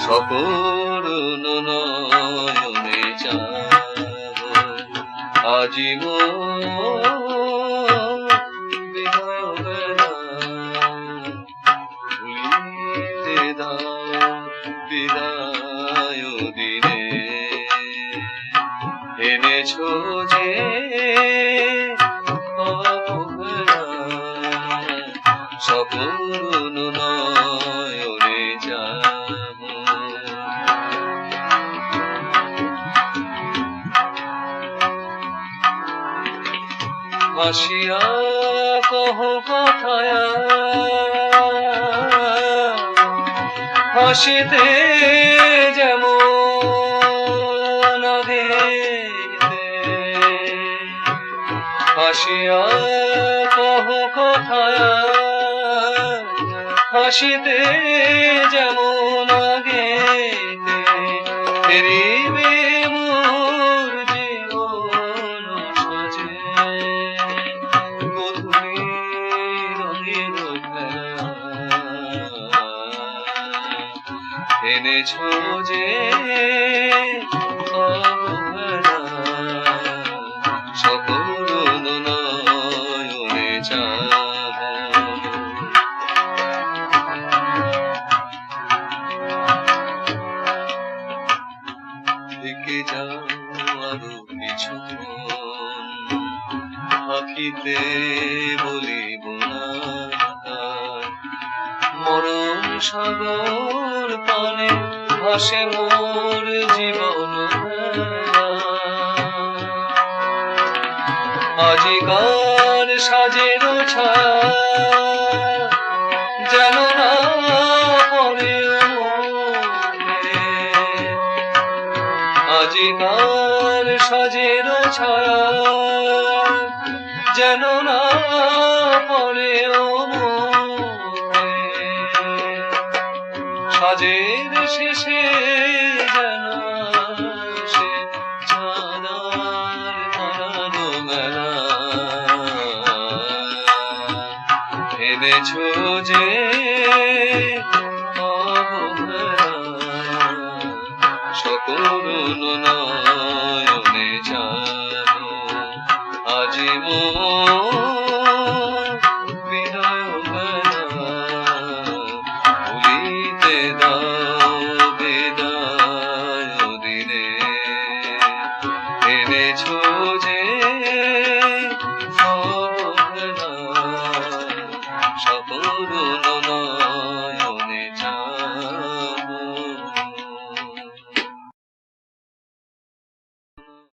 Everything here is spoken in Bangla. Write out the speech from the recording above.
সকরুণ নয়নে চাহ আজীবন বিদায় বেলা ভুলিতে দাও বিদায় দিনে এনেছো যে সকরুণ নয়নে চাহ হাসিয়া কহ কথায় হাসিতে যেমন আঘাতে হাসিয়া কহ কথায় হাসিতে যেমন আঘাতে ফিরিবে মোর জীবন সাজে এনেছো যে সকরুণ নয়নে চাহ থেকে যাও আরো কিছুক্ষণ আখিতে বলিব না মরণ সাগর পানে ভাসে মোর জীবন আজিকার সাজের ছায়া যেন না পড়ে আজিকার সাজের ছায়া যেন না পড়ে সাজের শেষে যেন সে ছানার হারানো মেলা এনেছো যে সকরুণ নয়নে চাহ আজীবন বিদায় বেলা ভুলিতে দাও বিদায় দিনে এনেছো যে সকরুণ